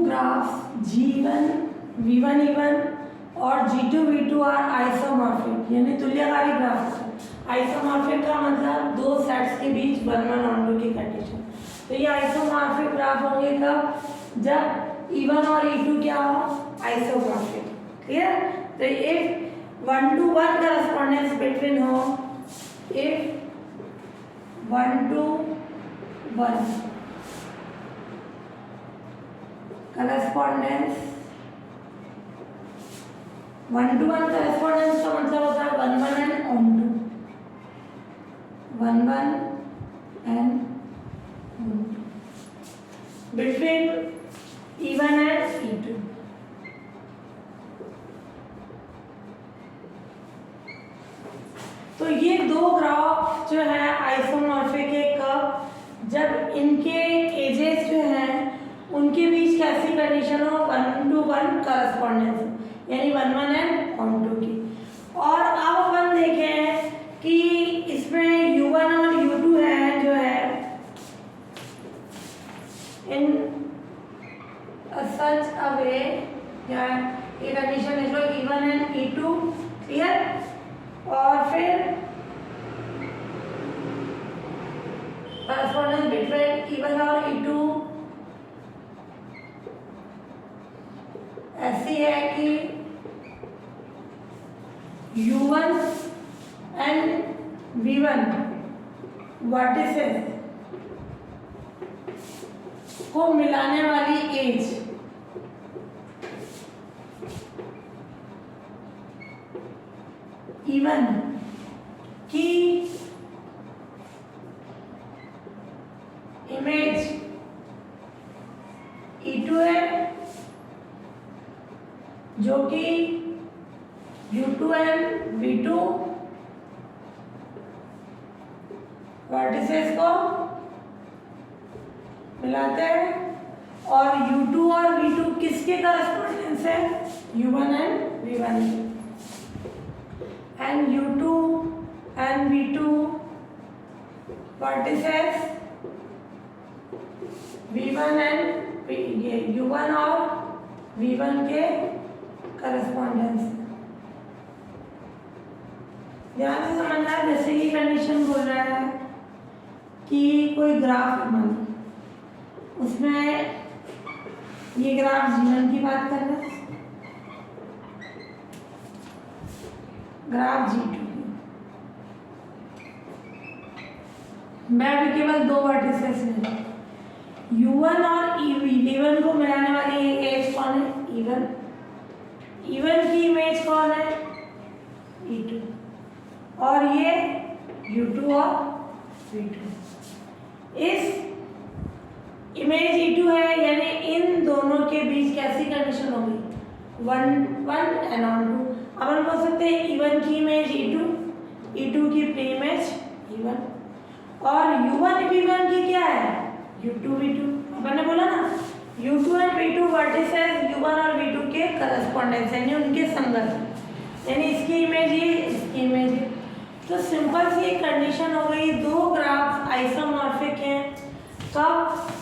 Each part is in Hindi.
graphs G1 V1 E1 और G2 V2 आर आइसोमॉर्फिक यानी तुल्यकारी ग्राफ है। आइसोमॉर्फिक का मतलब दो सेट्स के बीच 1 1 ऑन 2 की कंडीशन। तो ये आइसोमॉर्फिक ग्राफ होंगे कब? जब E1 और E2 क्या हो? आइसोमॉर्फिक। क्लियर? तो इफ 1 to 1 करस्पॉन्डेंस बिटवीन हो, if 1 to 1 correspondence, 1 to 1 correspondence का मतलब होता है 1 1 and on 2, 1 1 and on 2 between E1 and E2। तो ये दो ग्राफ जो है आइसोमॉर्फिक है कब? जब इनके एजेस जो हैं उनके बीच कैसी कंडीशन हो? 1 to 1 करस्पॉन्डेंस, यानी 1 1 एंड ऑन 2 की। और अब अपन देखें कि इसमें U1 और U2 है जो है इन सच अ वे, या ये कंडीशन लिख लो E1 एंड E2। क्लियर? और फिर करस्पॉन्डेंस बिटवीन E1 और E2 ऐसी है कि U1 एंड V1 वर्टिसेस को मिलाने वाली एज E1 की इमेज E2 है, जो कि U2 एंड V2 वर्टिसेस को मिलाते हैं। और U2 और V2 किसके करस्पॉन्डेंस है? U1 and V1 and U2 and V2 vertices V1 and ये U1 और V1 के करस्पॉन्डेंस। ध्यान से समझना है। जैसे कि कंडीशन बोल रहा है कि कोई ग्राफ है, मान उसमें ये ग्राफ G1 की बात कर रहा है, ग्राफ G2 की। मैं भी केवल दो वर्टिसेस हैं, U1 और V1 को मिलाने वाली एज कौन है? E1। E1 की इमेज कौन है? E2। और ये U2 और V2। इस इमेज E2 है, यानी इन दोनों के बीच कैसी कंडीशन होगी? 1 1 एंड ऑन 2। अपन बोल सकते हैं E1 की इमेज E2, E2 की प्री इमेज E1, और U1 V1 की क्या है? U2 V2। अपन ने बोला ना U2 and V2 vertices U1 और V2 के करस्पॉन्डेंस यानी उनके संगत, यानी इसकी इमेज ये, इसकी इमेज ये। तो सिंपल सी एक कंडीशन हो गई, दो ग्राफ आइसोमॉर्फिक हैं कब?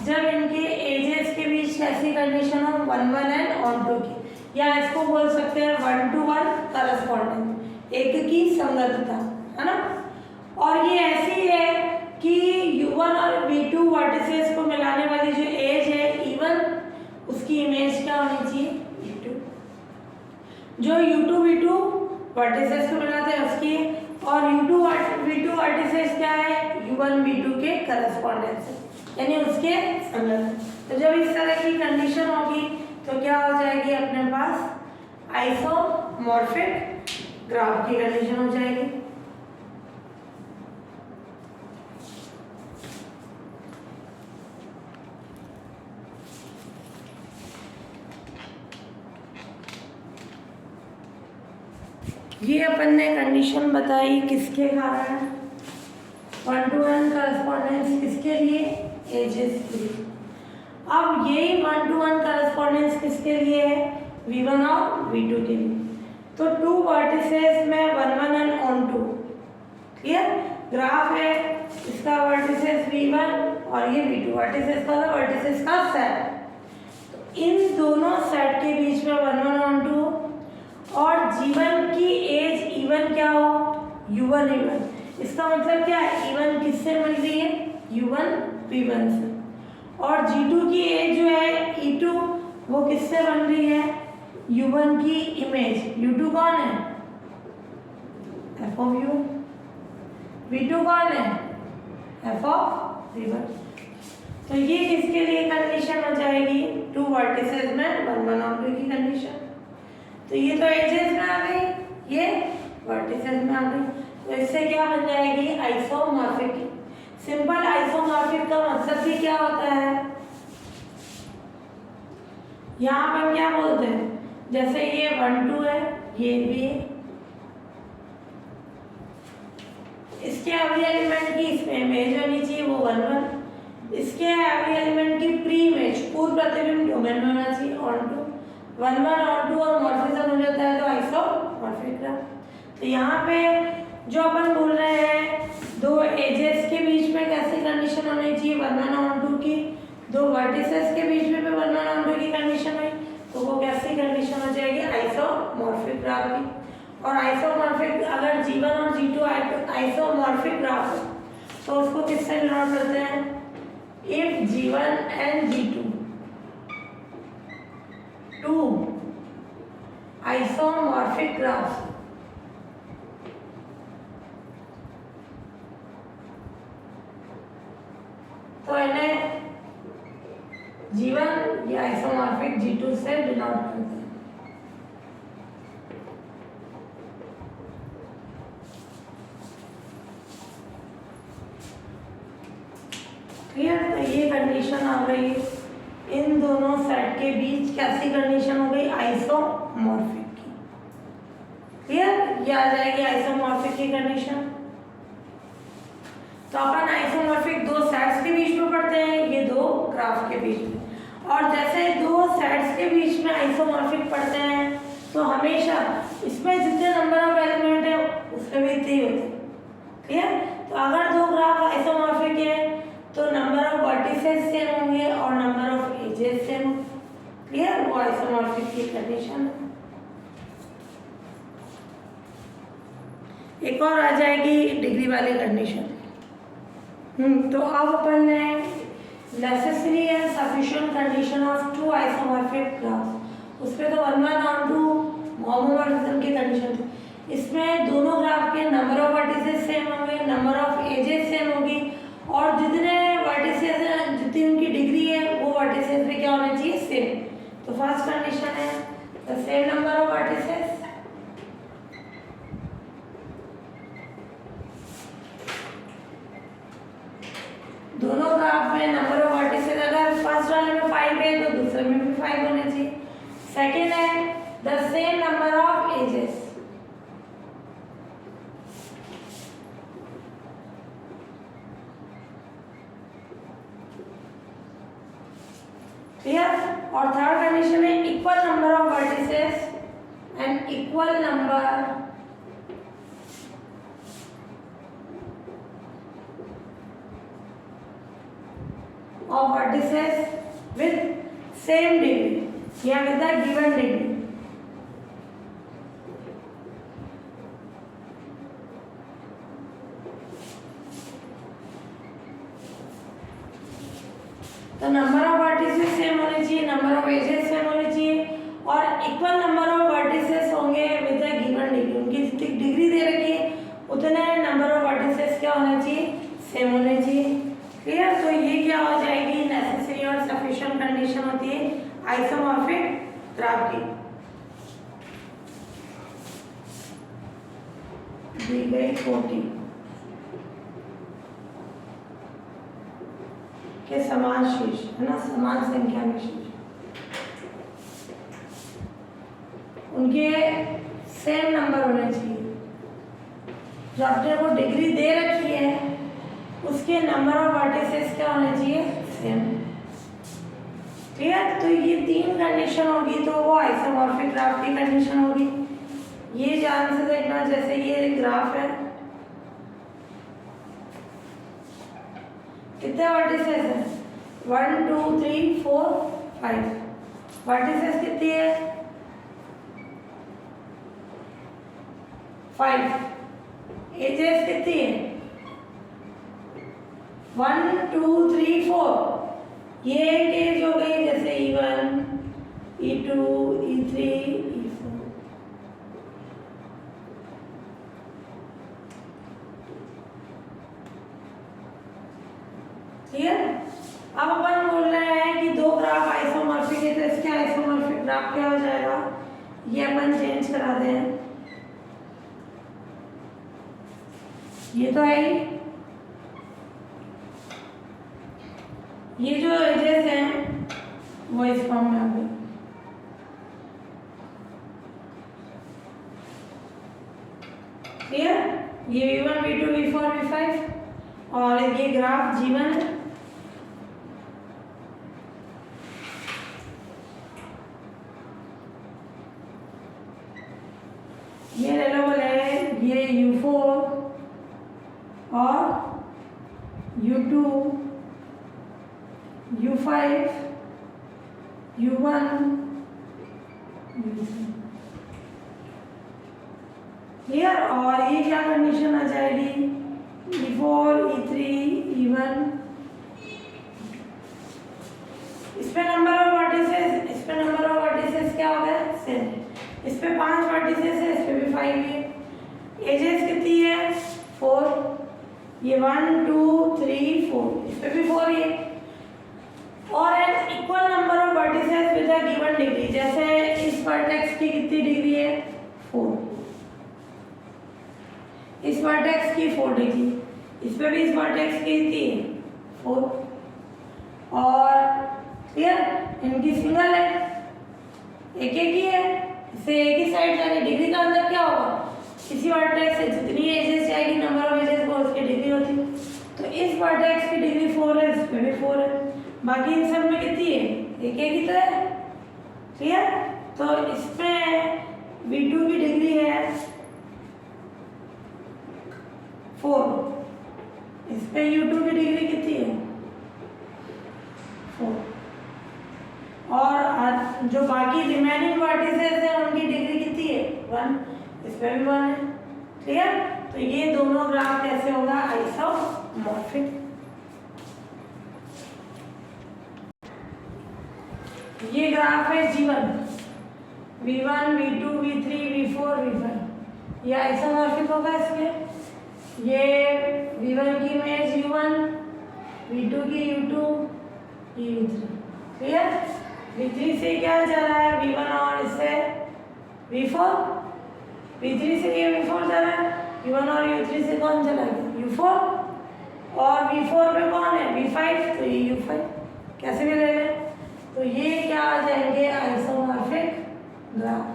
जब इनके एजेस के बीच कैसी कंडीशन हो? 1 1 एंड ऑन 2 की, या इसको बोल सकते हैं 1 to 1 करस्पॉन्डेंस, एक की संगतता, है ना। और ये ऐसी है कि U1 और V2 वर्टिसेस को मिलाने वाली जो एज है E1, उसकी इमेज क्या होनी चाहिए? E2। जो U2 V2 वर्टिसेस को मिलाते हैं उसकी, और U2 V2 वर्टिसेस क्या है? U1 V2 के करस्पॉन्डेंस है, यानी उसके संगत। तो जब इस तरह की कंडीशन होगी तो क्या हो जाएगी? अपने पास आइसोमॉर्फिक ग्राफ की कंडीशन हो जाएगी। ये अपन ने कंडीशन बताई किसके कारण? 1 to 1 करस्पॉन्डेंस किसके लिए? एजेस के लिए। अब यही 1 to 1 करस्पॉन्डेंस किसके लिए है? V1 और V2 के लिए। तो टू वर्टिसेस में 1 1 एंड ऑन 2। क्लियर? ग्राफ है, इसका वर्टिसेस V1 और ये V2, वर्टिसेस का वर्टिसेस का सेट। इन दोनों सेट के बीच में 1 1 1 2 और जीवन की एज इवन क्या हो, U1 E1। इसका मतलब क्या है, E1 किससे मिल रही है, U1 P1 से, और G2 की एज जो है E2 वो किससे बन रही है, U1 की इमेज। U2 कौन है, F of U। V2 कौन है, F of V1। तो ये किसके लिए कंडीशन हो जाएगी, 2 वर्टिसेस में 1 1 और 2 की कंडीशन। तो ये तो एजेस में आ गई, ये वर्टिसेस में आ गई। तो इससे क्या बन जाएगी, आइसोमॉर्फिक। सिंपल आइसोमॉर्फिक का मतलब भी क्या होता है, यहाँ पर क्या बोलते हैं, जैसे ये 1 2 है, ये भी है, इसके एवरी एलिमेंट की इसमें इमेज होनी चाहिए वो 1 1, इसके एवरी एलिमेंट की प्री इमेज पूर्व प्रतिबिंब डोमेन में होना चाहिए ऑन टू। 1 1 और 2 और मॉर्फिज्म हो जाता है तो आइसोमॉर्फिक ग्राफ। तो यहाँ पे जो अपन बोल रहे हैं, दो एजेस के बीच में कैसी कंडीशन होनी चाहिए, 1 1 और 2 की, दो वर्टिसेस के बीच में भी 1 1 और 2 की कंडीशन हुई, तो वो कैसी कंडीशन हो जाएगी, आइसोमॉर्फिक ग्राफ की। और आइसोमॉर्फिक अगर G1 और G2 आइसोमॉर्फिक ग्राफ हो तो उसको किससे डिनोट करते हैं, if G1 and G2 2 isomorphic graphs, तो इन्हें G1 या आइसोमॉर्फिक G2 से डिनोट करते हैं। क्लियर। तो ये कंडीशन आ गई, इन दोनों सेट के बीच कैसी कंडीशन हो गई, आइसोमॉर्फिक की। क्लियर, ये आ जाएगी आइसोमॉर्फिक की कंडीशन। तो अपन आइसोमॉर्फिक दो सेट्स के बीच में पढ़ते हैं, ये दो ग्राफ के बीच में, और जैसे दो सेट्स के बीच में आइसोमॉर्फिक पढ़ते हैं तो हमेशा इसमें जितने नंबर ऑफ एलिमेंट है उसमें भी इतने ही होते हैं। क्लियर। तो अगर दो ग्राफ आइसोमॉर्फिक है तो नंबर ऑफ वर्टिसेस सेम होंगे और number of edges same. Clear, वो आइसोमॉर्फिक की कंडीशन है। एक और आ जाएगी डिग्री वाली कंडीशन। तो अब अपन ने necessary and sufficient condition of 2 isomorphic graph, उस पे तो 1 1 और 2 होमोमॉर्फिज्म की कंडीशन थी। इसमें दोनों ग्राफ के नंबर ऑफ वर्टिसेस सेम होंगे, नंबर ऑफ एजेस सेम होगी, और जितने वर्टिसेस हैं, जितनी उनकी डिग्री है वो वर्टिसेस भी क्या होने चाहिए, सेम। तो फर्स्ट कंडीशन है the same number of vertices, दोनों ग्राफ में नंबर ऑफ वर्टिसेस अगर फर्स्ट वाले में 5 है तो दूसरे में भी 5 होने चाहिए। सेकेंड है the same number of edges, clear. और थर्ड कंडीशन है equal number of vertices and equal number of vertices with same degree या with the given degree। तो नंबर ऑफ वर्टिसेस सेम होने चाहिए, नंबर ऑफ एजेस सेम होने चाहिए, और इक्वल नंबर ऑफ वर्टिसेस होंगे विद द गिवन डिग्री। उनकी जितनी डिग्री दे रखी है उतने नंबर ऑफ वर्टिसेस क्या होने चाहिए, सेम होने चाहिए। क्लियर। तो ये क्या हो जाएगी, नेसेसरी और सफिशिएंट कंडीशन होती है आइसोमॉर्फिक ग्राफ की। दी गई 40 के समान शीर्ष है ना, समान संख्या में शीर्ष, उनके सेम नंबर होने चाहिए। जो आपने को डिग्री दे रखी है उसके नंबर ऑफ वर्टिसेस क्या होने चाहिए, सेम। क्लियर। तो ये 3 कंडीशन होगी तो वो आइसोमॉर्फिक ग्राफ की कंडीशन होगी। ये ध्यान से देखना, जैसे ये ग्राफ है, कितने वर्टिसेस हैं, 1 2 3 4 5, वर्टिसेस कितनी है 5। एजेस कितनी है 1 2 3 4। ये एक एज हो गई जैसे E1 E2 E3 E4। Clear. अब अपन बोल रहे हैं कि दो ग्राफ आइसोमॉर्फिक है तो इसके आइसोमॉर्फिक ग्राफ क्या हो जाएगा, ये अपन चेंज करा दें। ये तो है ही, ये जो एजेस हैं वो इस फॉर्म में आ गए। क्लियर। ये V1 V2 V4 V5 और ये ग्राफ G1 है। ये ले लो बोले ये U4 और U2 U5 U1 U3। Clear. और ये क्या कंडीशन आ जाएगी E4 E3 E1। इस पे नंबर ऑफ वर्टिसेस, इस पे नंबर ऑफ वर्टिसेस क्या हो गया सेम। इस पे 5 वर्टिसेस है, इस पे भी 5 है। एजेस कितनी है 4। ये 1 2 3 4, इस पे भी 4 ही है। और an equal number of vertices with a given degree, जैसे इस वर्टेक्स की कितनी डिग्री है 4, इस वर्टेक्स की 4 डिग्री, इस पे भी इस वर्टेक्स की कितनी है 4। और क्लियर, इनकी सिंगल है, एक एक ही है, इससे एक ही साइड जाने डिग्री का अंदर क्या होगा, किसी वर्टेक्स से जितनी एजेस जाएगी नंबर ऑफ एजेस वो उसकी डिग्री होती है। तो इस वर्टेक्स की डिग्री 4 है, इस पे भी 4 है, बाकी इन सब में कितनी है एक एक ही तो है। क्लियर। तो इसमें V2 की डिग्री है 4, इस पे U2 की डिग्री कितनी है 4। और जो बाकी रिमेनिंग वर्टिसेस हैं उनकी डिग्री कितनी है 1, इस पे भी 1 है। क्लियर। तो ये दोनों ग्राफ कैसे होगा आइसोमॉर्फिक। ये ग्राफ है G1 V1 V2 V3 V4 V5, ये आइसोमॉर्फिक होगा इसमें। ये V1 की इमेज U1, V2 की U2, ये V3। क्लियर। V3 से क्या जा रहा है V1 और इससे V4, V3 से ये V4 जा रहा है, U1 और U3 से कौन चला गया U4, और V4 पे कौन है V5, तो ये U5 कैसे भी ले लें। तो ये क्या आ जाएंगे आइसोमॉर्फिक ग्राफ।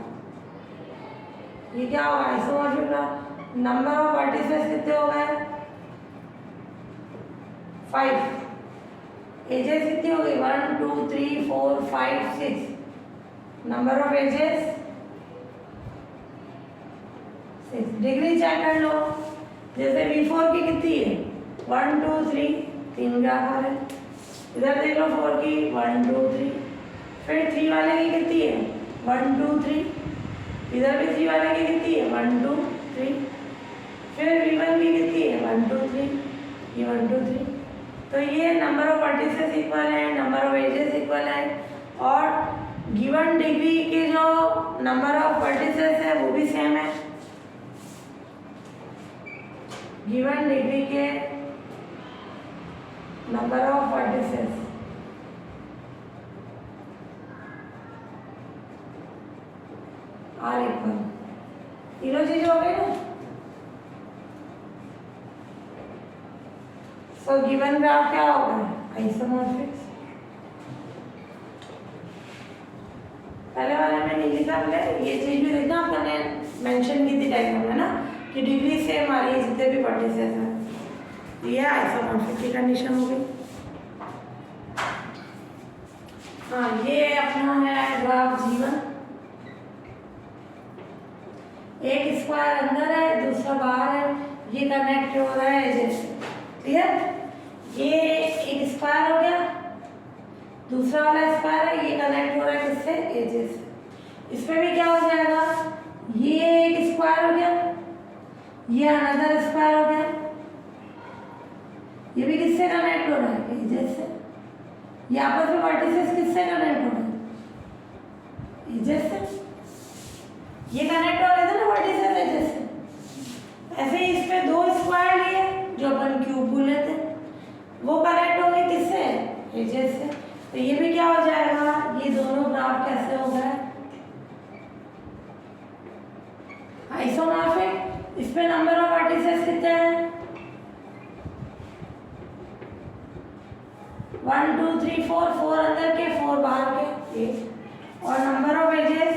ये क्या होगा isomorphic graph. Number of vertices कितने हो गए 5। एजेस कितनी हो गई 1 2 3 4 5 6। Number of edges 6। Degree check कर लो, जैसे V4 की कितनी है 1 2 3, 3 ग्राफ आ रहे हैं। इधर देख लो 4 की 1 2 3, फिर 3 वाले की कितनी है 1 2 3, इधर भी 3 वाले की कितनी है 1 2 3, फिर V1 की कितनी है 1 2 3, ये 1 2 3। तो ये नंबर ऑफ वर्टिसेस इक्वल है, नंबर ऑफ एजेस इक्वल है, और गिवन डिग्री के जो नंबर ऑफ वर्टिसेस है वो भी सेम है। गिवन डिग्री के number of vertices are equal, तीनों चीजें हो गई ना। सो गिवन ग्राफ क्या होगा आइसोमॉर्फिक। पहले वाले में नहीं लिखा, पहले ये चीज भी देखना आपने मेंशन की थी डायग्राम में ना कि डिग्री सेम आ रही है जितने भी वर्टिसेस हैं, ये आइसोमॉर्फिक की कंडीशन हो गई। हाँ, ये अपना है ग्राफ G1, एक स्क्वायर अंदर है दूसरा बाहर है, ये कनेक्ट हो रहा है जैसे। क्लियर। ये एक स्क्वायर हो गया, दूसरा वाला स्क्वायर है, ये कनेक्ट हो रहा है किससे, एजेस से। इसमें भी क्या हो जाएगा, ये एक स्क्वायर हो गया, ये अनदर स्क्वायर हो गया, ये भी किससे कनेक्ट हो रहा है, एजेस से। ये आपस में वर्टिसेस किससे कनेक्ट हो रहे हैं, एजेस से। ये कनेक्ट हो रहे थे ना वर्टिसेस एजेस से। ऐसे ही इस पे दो स्क्वायर लिए जो अपन क्यूब बोले थे, वो कनेक्ट होंगे किससे, एजेस से। तो ये भी क्या हो जाएगा, ये दोनों ग्राफ कैसे हो गए, आइसोमॉर्फिक। इस पे नंबर ऑफ वर्टिसेस कितने हैं, 1 2 3 4, 4 अंदर के 4 बाहर के, 8। और नंबर ऑफ एजेस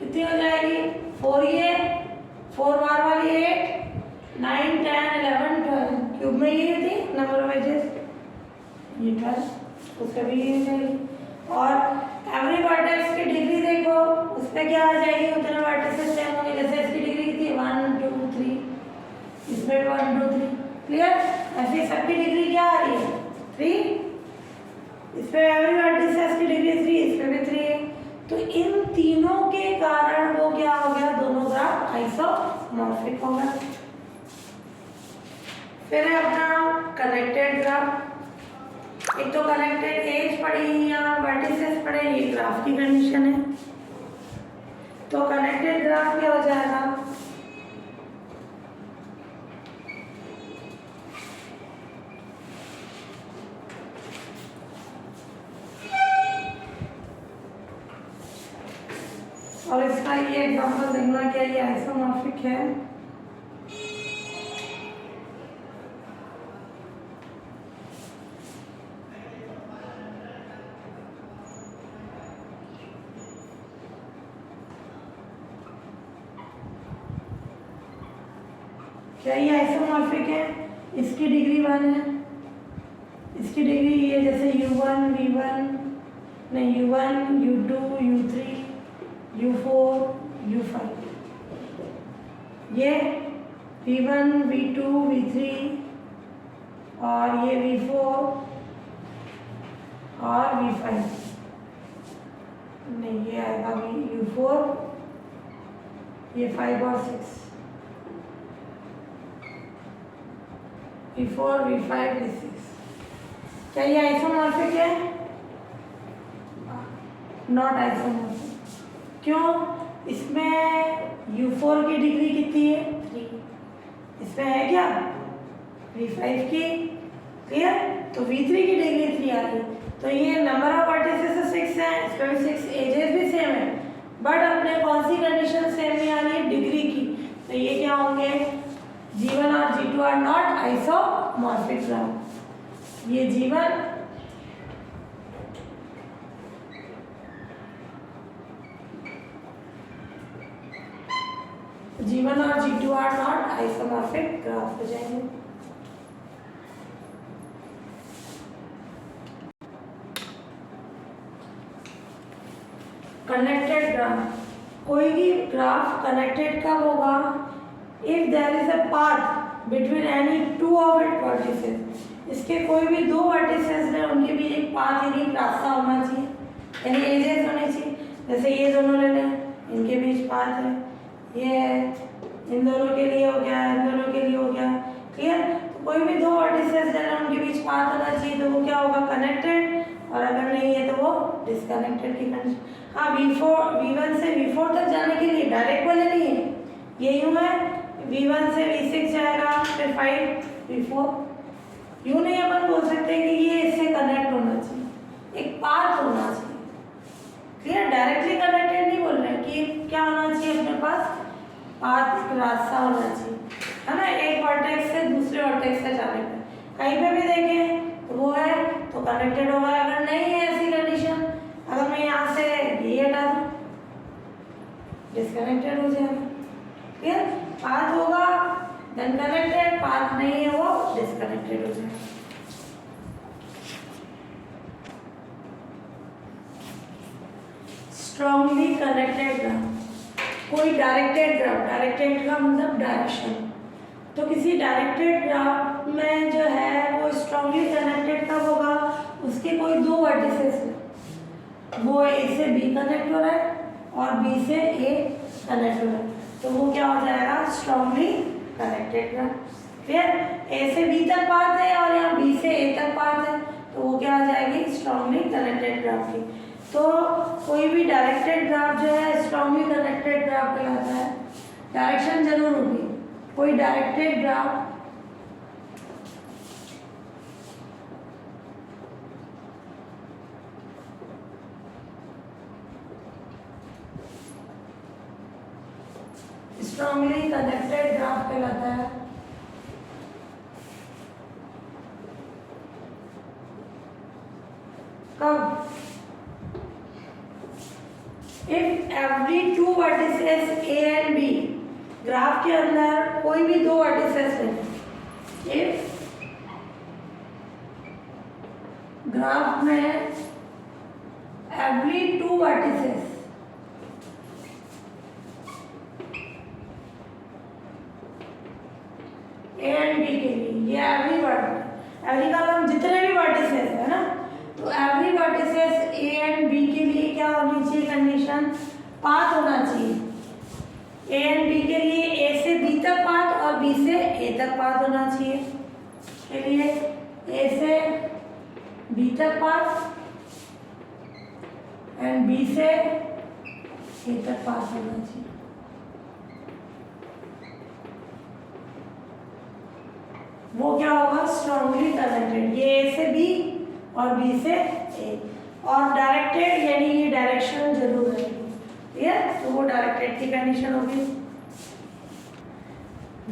कितनी हो जाएगी, 4 ये 4 बार वाली 8, 9 10 11 12। क्यूब में ये थी नंबर ऑफ एजेस, ये 12, उसका भी ये जाएगी। और एवरी वर्टेक्स की डिग्री देखो, उस पर क्या आ जाएगी, उतने वर्टिसेस सेम होंगे। जैसे इसकी डिग्री कितनी, 1 2 3, इसमें 1 2 3, क्लियर। ऐसे सबकी डिग्री क्या आ रही है, 3। इस पे एवरी वर्टिसेस की डिग्री 3, इस पे भी 3 है। तो इन तीनों के कारण वो क्या हो गया, दोनों ग्राफ आइसोमॉर्फिक हो गए। फिर है अपना कनेक्टेड ग्राफ। एक तो कनेक्टेड एज पड़ी या वर्टिसेस पड़े, ये ग्राफ की कंडीशन है। तो कनेक्टेड ग्राफ क्या हो जाएगा, और इसका ये एग्जांपल देखना क्या ये आइसोमॉर्फिक है। क्या ये आइसोमॉर्फिक है, इसकी डिग्री 1 है, इसकी डिग्री ये जैसे u1 v1 नहीं u1 u2 u3 u4 u5, ये v1 v2 v3 और ये v4 और v5 नहीं, ये आएगा u4, ये 5 और 6, v4 v5 v6। क्या ये आइसोमॉर्फिक है, नॉट आइसोमॉर्फिक। क्यों, इसमें u4 की डिग्री कितनी है, 3, इसमें है क्या v5 की, क्लियर। तो v3 की डिग्री 3 आ रही है। तो ये नंबर ऑफ वर्टिसेस 6 है, इसमें भी 6, एजेस भी सेम है, बट अपने कौन सी कंडीशन सेम नहीं आ रही है, डिग्री की। तो ये क्या होंगे, G1 और G2 are not isomorphic graph. ये G1 और G2 are not isomorphic graph हो जाएंगे। कनेक्टेड ग्राफ, कोई भी ग्राफ कनेक्टेड कब होगा, if there is a path between any 2 of it vertices. इसके कोई भी 2 वर्टिसेस हैं, उनके बीच एक पाथ यानी रास्ता होना चाहिए, यानी एजेस होने चाहिए। जैसे ये दोनों ले लें, इनके बीच पाथ है, ये है, इन दोनों के लिए हो गया, इन दोनों के लिए हो गया, क्लियर। तो कोई भी 2 वर्टिसेस हैं, उनके बीच पाथ होना चाहिए, तो वो क्या होगा, कनेक्टेड। और अगर नहीं है तो वो डिसकनेक्टेड की कंडीशन। हाँ, v1 से v4 तक जाने के लिए डायरेक्ट वाले नहीं है, ये यूँ है, v1 से v6 जाएगा, फिर 5 v4, यूँ नहीं अपन बोल सकते कि ये इससे कनेक्ट होना चाहिए, एक पाथ होना चाहिए, क्लियर। डायरेक्टली कनेक्टेड नहीं बोल रहे कि क्या होना चाहिए, अपने पास पाथ, एक रास्ता होना चाहिए, है ना, एक वर्टेक्स से दूसरे वर्टेक्स से जाने का। कहीं पे भी देखें तो वो है तो कनेक्टेड होगा, अगर नहीं है ऐसी कंडीशन, अगर मैं यहाँ से ये हटा दूँ डिसकनेक्टेड हो जाएगा, क्लियर। पाथ होगा देन कनेक्टेड, पाथ नहीं है वो डिसकनेक्टेड हो जाएगा। स्ट्रॉन्गली कनेक्टेड ग्राफ, कोई डायरेक्टेड ग्राफ, डायरेक्टेड का मतलब डायरेक्शन। तो किसी डायरेक्टेड ग्राफ में जो है वो वो स्ट्रांगली कनेक्टेड कब होगा, उसके कोई दो वर्टिसेस है, वो ए से बी कनेक्ट हो रहा है और बी से ए कनेक्ट हो रहा है, तो वो क्या हो जाएगा, स्ट्रांगली कनेक्टेड ग्राफ। फिर ए से बी तक पाथ है और यहाँ बी से ए तक पाथ है, तो वो क्या आ जाएगी, स्ट्रांगली कनेक्टेड ग्राफ की। तो कोई भी डायरेक्टेड ग्राफ जो है स्ट्रांगली कनेक्टेड ग्राफ कहलाता है। डायरेक्शन जरूर होगी, कोई directed graph strongly connected graph कहलाता है। कब, if every two vertices A and B, graph के अंदर कोई भी दो वर्टिसेस है, इफ ग्राफ में every two vertices A and B के लिए, ये एवरी का मतलब जितने भी वर्टिसेस है ना, तो every vertices A and B के लिए क्या होनी चाहिए कंडीशन, पाथ होना चाहिए। ए एंड बी के लिए ए से बी तक पाथ और बी से ए तक पाथ होना चाहिए। के लिए ए से बी तक पाथ एंड बी से ए तक पाथ होना चाहिए। वो क्या होगा, स्ट्रांगली कनेक्टेड, ये ए से बी और बी से ए, और डायरेक्टेड यानी ये डायरेक्शन जरूर रहेगी, ठीक है, तो वो डायरेक्टेड की कंडीशन होगी।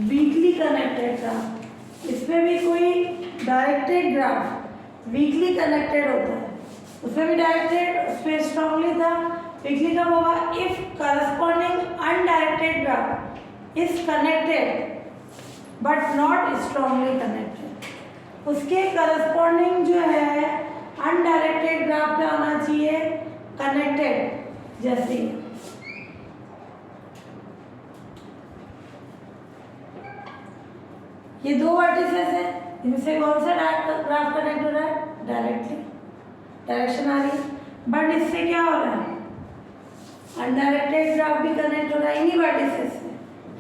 वीकली कनेक्टेड ग्राफ, इसमें भी कोई डायरेक्टेड ग्राफ वीकली कनेक्टेड होता है, उसमें भी डायरेक्टेड, उसमें स्ट्रांगली था। वीकली कब होगा, if corresponding undirected graph is connected but not strongly connected, उसके करस्पॉन्डिंग जो है अनडायरेक्टेड ग्राफ पे होना चाहिए कनेक्टेड। जैसे ये दो वर्टिसेस है, इनसे कौन सा ग्राफ कनेक्ट हो रहा है, डायरेक्टली, डायरेक्शन आ रही है, बट इससे क्या हो रहा है, अनडायरेक्टेड ग्राफ भी कनेक्ट हो रहा है इन्हीं वर्टिसेस से।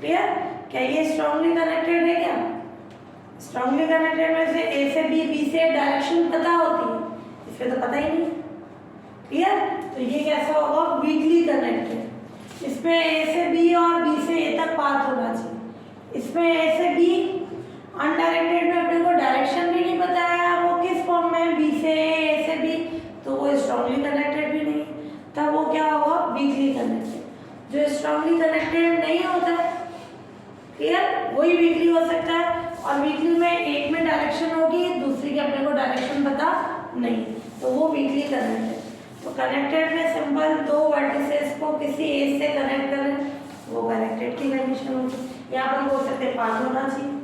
क्लियर, क्या ये स्ट्रांगली कनेक्टेड है, क्या स्ट्रांगली कनेक्टेड में से ए से बी से डायरेक्शन पता होती है, इसमें तो पता ही नहीं। क्लियर, तो ये कैसा होगा, वीकली कनेक्टेड, इसमें ए से बी और बी से ए तक पाथ होना चाहिए। इसमें ए से बी अनडायरेक्टेड में अपने को डायरेक्शन भी नहीं पता है, वो किस फॉर्म में, बी से ए से बी, तो वो स्ट्रांगली कनेक्टेड भी नहीं, तब वो क्या होगा, वीकली कनेक्टेड। जो स्ट्रांगली कनेक्टेड नहीं होता है, क्लियर, वही वीकली हो सकता है, और वीकली में एक में डायरेक्शन होगी, दूसरी के अपने को डायरेक्शन पता नहीं, तो वो वीकली कनेक्टेड। तो कनेक्टेड में सिंपल दो वर्टिसेस को किसी एज से कनेक्ट करें, वो कनेक्टेड की कंडीशन होगी। यहाँ पर बोल सकते हैं पाथ होना चाहिए।